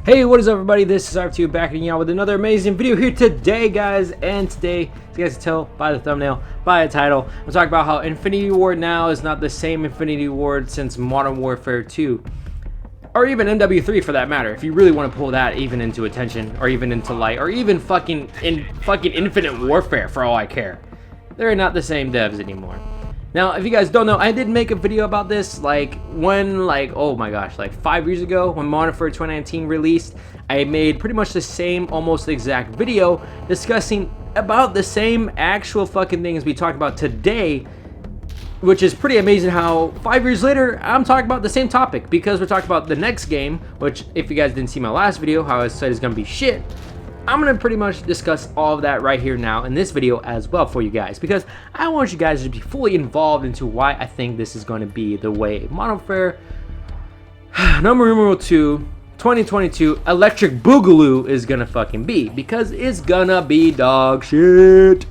Hey, what is up everybody? This is RF2 back again out with another amazing video here today, guys. And today, as you guys can tell by the thumbnail, by the title, I'm talking about how Infinity Ward now is not the same Infinity Ward since Modern Warfare 2. Or even MW3 for that matter, if you really want to pull that even into attention, or even into light, or even fucking Infinite Warfare for all I care. They're not the same devs anymore. Now, if you guys don't know, I did make a video about this oh my gosh, like 5 years ago when Modern Warfare 2019 released. I made pretty much the same, almost exact video discussing about the same actual fucking things we talked about today, which is pretty amazing how 5 years later, I'm talking about the same topic because we're talking about the next game, which if you guys didn't see my last video, how I said is gonna be shit. I'm going to pretty much discuss all of that right here now in this video as well for you guys, because I want you guys to be fully involved into why I think this is going to be the way Modern Warfare number 2 2022 Electric Boogaloo is going to fucking be, because it's gonna be dog shit.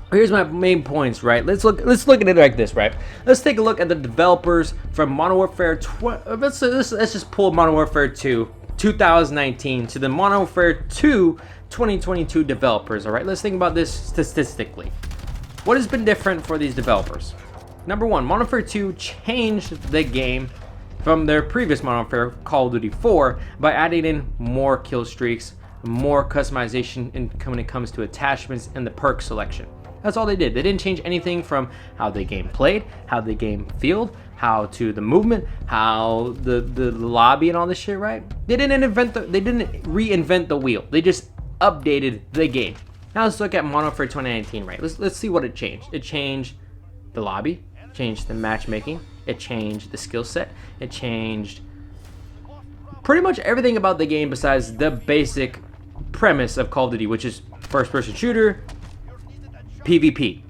Here's my main points, right? Let's look at it like this, right? Let's take a look at the developers from Modern Warfare let's just pull Modern Warfare 2 2019 to the Modern Warfare 2 2022 developers. All right, let's think about this statistically. What has been different for these developers? Number one, Modern Warfare 2 changed the game from their previous Modern Warfare, Call of Duty 4, by adding in more kill streaks, more customization when it comes to attachments and the perk selection. That's all they did. They didn't change anything from how the game played, how the game felt, how to the movement, how the lobby and all this shit, right? They didn't reinvent the wheel. They just updated the game. Now let's look at Modern Warfare 2019, right? Let's see what it changed. It changed the lobby, changed the matchmaking, it changed the skill set, it changed pretty much everything about the game besides the basic premise of Call of Duty, which is first-person shooter, PvP.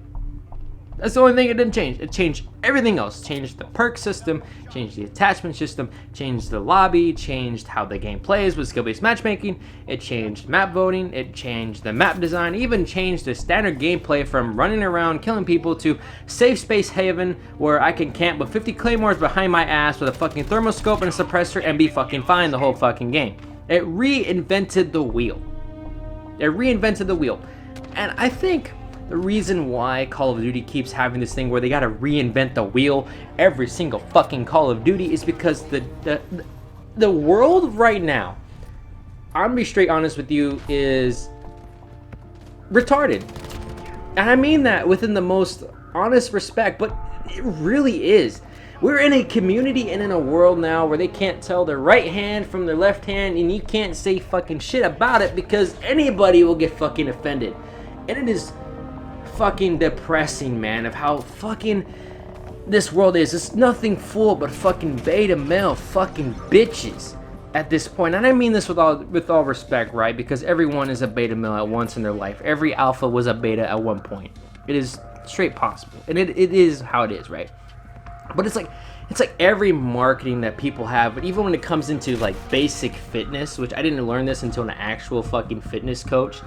That's the only thing it didn't change. It changed everything else. Changed the perk system, changed the attachment system, changed the lobby, changed how the game plays with skill-based matchmaking. It changed map voting, it changed the map design, even changed the standard gameplay from running around killing people to safe space haven where I can camp with 50 claymores behind my ass with a fucking thermoscope and a suppressor and be fucking fine the whole fucking game. It reinvented the wheel. It reinvented the wheel. And I think the reason why Call of Duty keeps having this thing where they gotta reinvent the wheel every single fucking Call of Duty is because the world right now, I'm gonna be straight honest with you, is retarded. And I mean that within the most honest respect, but it really is. We're in a community and in a world now where they can't tell their right hand from their left hand, and you can't say fucking shit about it because anybody will get fucking offended. And it is fucking depressing, man, of how fucking this world is. It's nothing full but fucking beta male fucking bitches at this point. And I mean this with all respect, right? Because everyone is a beta male at once in their life. Every alpha was a beta at one point. It is straight possible, and it is how it is, right? But it's like every marketing that people have, but even when it comes into like basic fitness, which I didn't learn this until an actual fucking fitness coach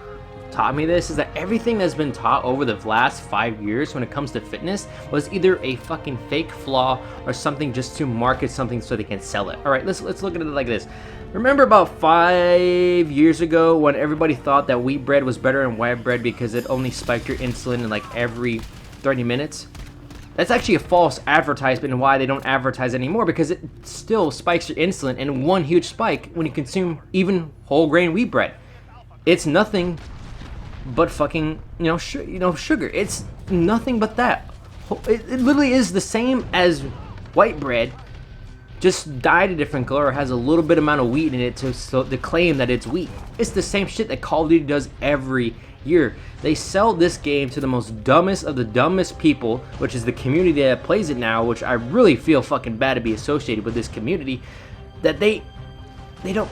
taught me this, is that everything that's been taught over the last 5 years when it comes to fitness was either a fucking fake flaw or something just to market something so they can sell it. All right, let's look at it like this. Remember about 5 years ago when everybody thought that wheat bread was better than white bread because it only spiked your insulin in like every 30 minutes? That's actually a false advertisement, and why they don't advertise anymore, because it still spikes your insulin in one huge spike when you consume even whole grain wheat bread. It's nothing but fucking, sugar. It's nothing but that. It literally is the same as white bread, just dyed a different color or has a little bit amount of wheat in it to claim that it's wheat. It's the same shit that Call of Duty does every year. They sell this game to the most dumbest of the dumbest people, which is the community that plays it now, which I really feel fucking bad to be associated with this community, that they don't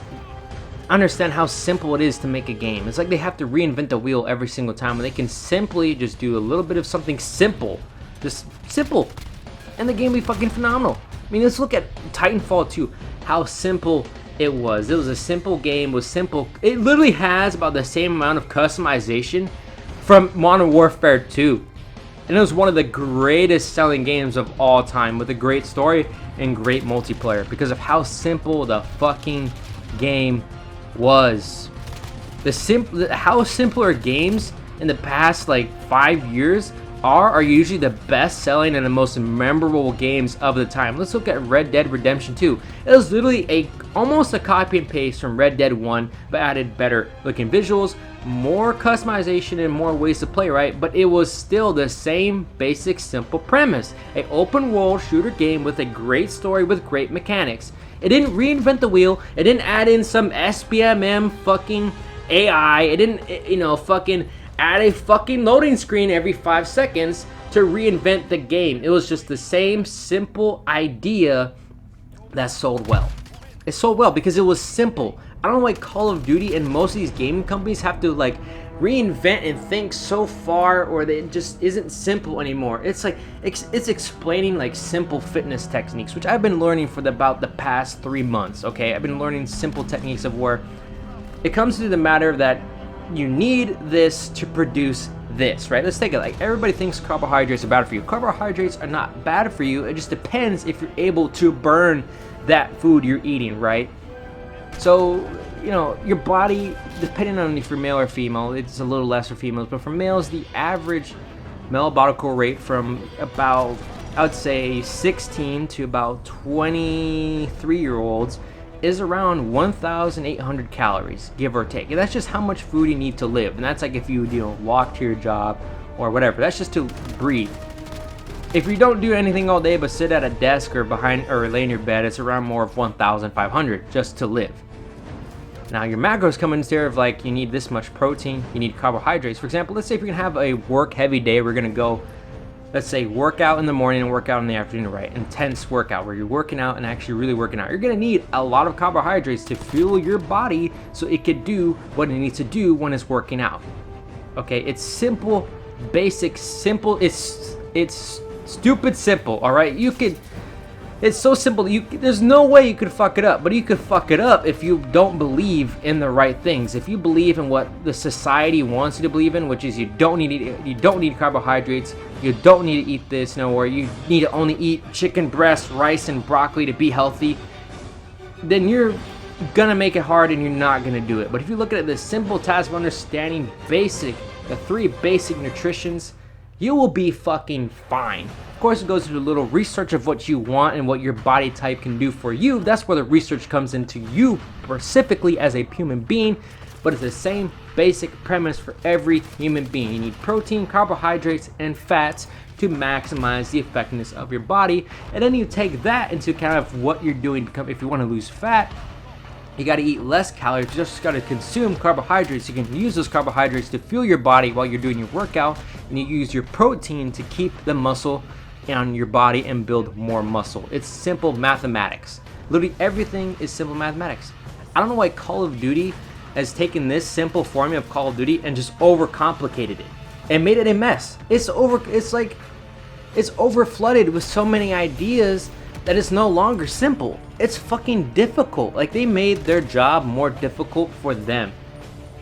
understand how simple it is to make a game. It's like they have to reinvent the wheel every single time when they can simply just do a little bit of something simple, just simple, and the game will be fucking phenomenal. I mean, let's look at Titanfall 2, how simple it was. It was a simple game, was simple. It literally has about the same amount of customization from Modern Warfare 2, and it was one of the greatest selling games of all time with a great story and great multiplayer because of how simple the fucking game was. How simpler games in the past like 5 years are usually the best selling and the most memorable games of the time. Let's look at Red Dead Redemption 2. It was literally almost a copy and paste from Red Dead 1, but added better looking visuals, more customization, and more ways to play, right? But it was still the same basic simple premise. An open world shooter game with a great story with great mechanics. It didn't reinvent the wheel. It didn't add in some SBMM fucking AI. It didn't, fucking add a fucking loading screen every 5 seconds to reinvent the game. It was just the same simple idea that sold well. It sold well because it was simple. I don't know why Call of Duty and most of these gaming companies have to like reinvent and think so far, or it just isn't simple anymore. It's like it's explaining like simple fitness techniques, which I've been learning for about the past 3 months. Okay, I've been learning simple techniques of where it comes to the matter that you need this to produce this, right? Let's take it like everybody thinks carbohydrates are bad for you. Carbohydrates are not bad for you. It just depends if you're able to burn that food you're eating, right? So, your body, depending on if you're male or female, it's a little less for females, but for males, the average metabolic rate from about, I would say, 16 to about 23-year-olds is around 1,800 calories, give or take. And that's just how much food you need to live. And that's like if you, walk to your job or whatever. That's just to breathe. If you don't do anything all day but sit at a desk or lay in your bed, it's around more of 1,500 just to live. Now your macros come in there of like, you need this much protein, you need carbohydrates. For example, let's say if you're gonna have a work heavy day, we're gonna go, let's say, work out in the morning and work out in the afternoon, right? Intense workout where you're working out and actually really working out. You're gonna need a lot of carbohydrates to fuel your body so it could do what it needs to do when it's working out. Okay, it's simple, basic, simple. It's stupid simple, all right? It's so simple, there's no way you could fuck it up, but you could fuck it up if you don't believe in the right things. If you believe in what the society wants you to believe in, which is you don't need carbohydrates, you don't need to eat this, or you need to only eat chicken breast, rice, and broccoli to be healthy, then you're gonna make it hard and you're not gonna do it. But if you look at the simple task of understanding the 3 basic nutritions, you will be fucking fine. Of course, it goes through a little research of what you want and what your body type can do for you. That's where the research comes into you specifically as a human being, but it's the same basic premise for every human being. You need protein, carbohydrates, and fats to maximize the effectiveness of your body. And then you take that into account of what you're doing. If you want to lose fat, you got to eat less calories. You just got to consume carbohydrates. You can use those carbohydrates to fuel your body while you're doing your workout, and you use your protein to keep the muscle on your body and build more muscle. It's simple mathematics. Literally everything is simple mathematics. I don't know why Call of Duty has taken this simple formula of Call of Duty and just overcomplicated it and made it a mess. It's over flooded with so many ideas that it's no longer simple. It's fucking difficult. Like, they made their job more difficult for them,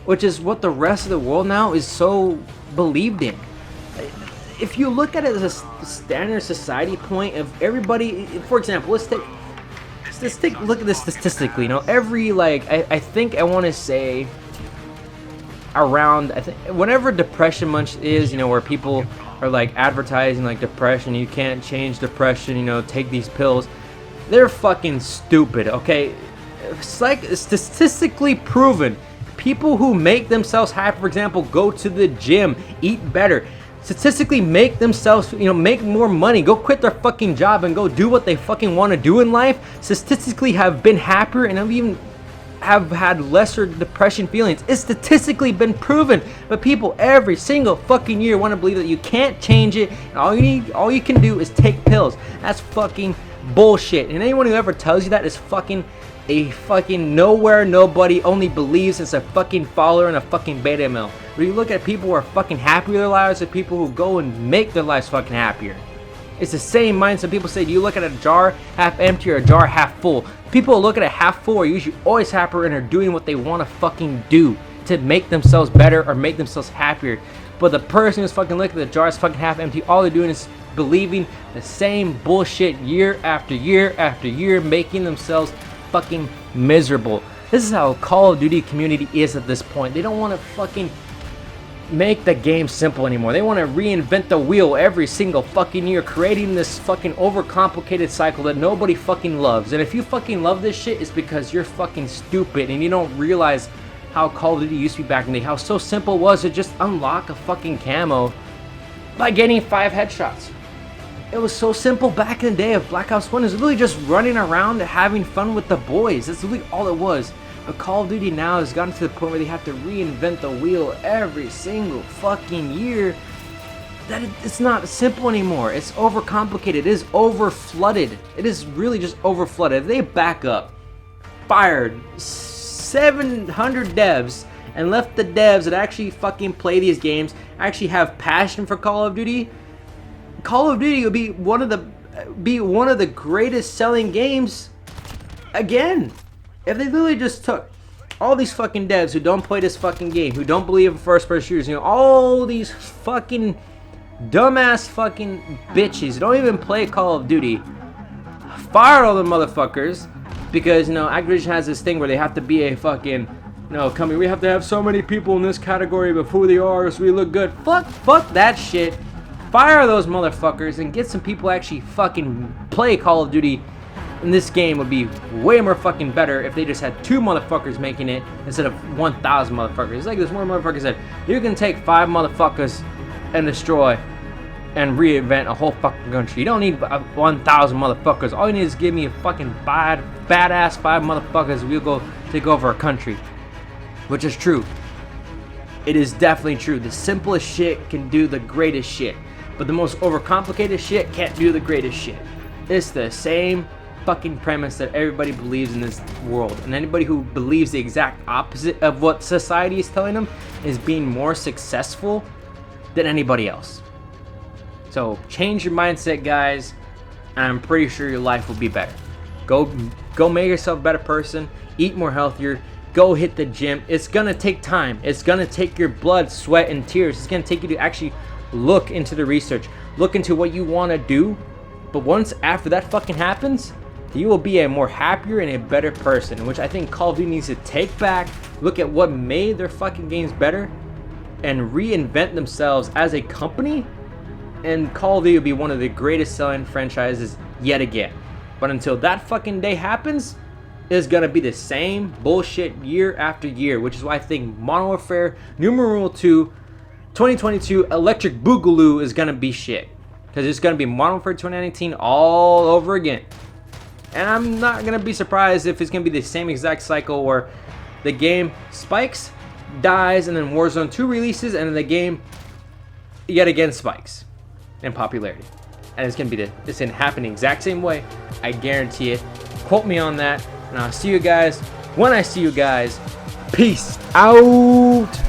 which is what the rest of the world now is so believed in. If you look at it as a standard society point of everybody, for example, let's take a look at this statistically. Every I think I want to say around, whenever Depression Month is, where people are like advertising like depression, you can't change depression, take these pills. They're fucking stupid, okay? It's like statistically proven. People who make themselves happy, for example, go to the gym, eat better, statistically make themselves, make more money, go quit their fucking job and go do what they fucking want to do in life, statistically have been happier and have had lesser depression feelings. It's statistically been proven. But people every single fucking year want to believe that you can't change it, and all you can do is take pills. That's fucking bullshit. And anyone who ever tells you that is fucking a fucking nowhere nobody, only believes it's a fucking follower and a fucking beta male. When you look at people who are fucking happy with their lives and people who go and make their lives fucking happier, it's the same mindset. People say, do you look at a jar half empty or a jar half full? People who look at it half full are usually always happier and are doing what they want to fucking do to make themselves better or make themselves happier. But the person who's fucking looking at the jar is fucking half empty, all they're doing is believing the same bullshit year after year after year, making themselves fucking miserable. This is how Call of Duty community is at this point. They don't want to fucking make the game simple anymore. They want to reinvent the wheel every single fucking year, creating this fucking overcomplicated cycle that nobody fucking loves. And if you fucking love this shit, it's because you're fucking stupid and you don't realize how Call of Duty used to be back in the day. How so simple it was to just unlock a fucking camo by getting 5 headshots. It was so simple back in the day of Black Ops 1. It was literally just running around and having fun with the boys. That's literally all it was. But Call of Duty now has gotten to the point where they have to reinvent the wheel every single fucking year. That it's not simple anymore. It's overcomplicated. It is overflooded. It is really just overflooded. If they back up, fired 700 devs and left the devs that actually fucking play these games, actually have passion for Call of Duty, Call of Duty would be one of the greatest selling games again. If they literally just took all these fucking devs who don't play this fucking game, who don't believe in first-person shooters, you know, all these fucking dumbass fucking bitches who don't even play Call of Duty, fire all the motherfuckers because, you know, Activision has this thing where they have to be a fucking, you know, company. We have to have so many people in this category of who they are so we look good. Fuck that shit. Fire those motherfuckers and get some people actually fucking play Call of Duty. And this game would be way more fucking better if they just had 2 motherfuckers making it instead of 1,000 motherfuckers. It's like this one motherfucker said, you can take 5 motherfuckers and destroy and reinvent a whole fucking country. You don't need 1,000 motherfuckers. All you need is give me a fucking badass 5 motherfuckers. We'll go take over a country. Which is true. It is definitely true. The simplest shit can do the greatest shit. But the most overcomplicated shit can't do the greatest shit. It's the same fucking premise that everybody believes in this world, and anybody who believes the exact opposite of what society is telling them is being more successful than anybody else. So change your mindset, guys, and I'm pretty sure your life will be better. Go make yourself a better person, eat more healthier, go hit the gym. It's gonna take time. It's gonna take your blood, sweat, and tears. It's gonna take you to actually look into the research, look into what you want to do. But once after that fucking happens, you will be a more happier and a better person, which I think Call of Duty needs to take back, look at what made their fucking games better, and reinvent themselves as a company, and Call of Duty will be one of the greatest selling franchises yet again. But until that fucking day happens, it's gonna be the same bullshit year after year, which is why I think Modern Warfare Numeral 2 2022 Electric Boogaloo is gonna be shit. Because it's gonna be Modern Warfare 2019 all over again. And I'm not going to be surprised if it's going to be the same exact cycle where the game spikes, dies, and then Warzone 2 releases, and then the game yet again spikes in popularity. And it's going to happen the exact same way. I guarantee it. Quote me on that. And I'll see you guys when I see you guys. Peace out.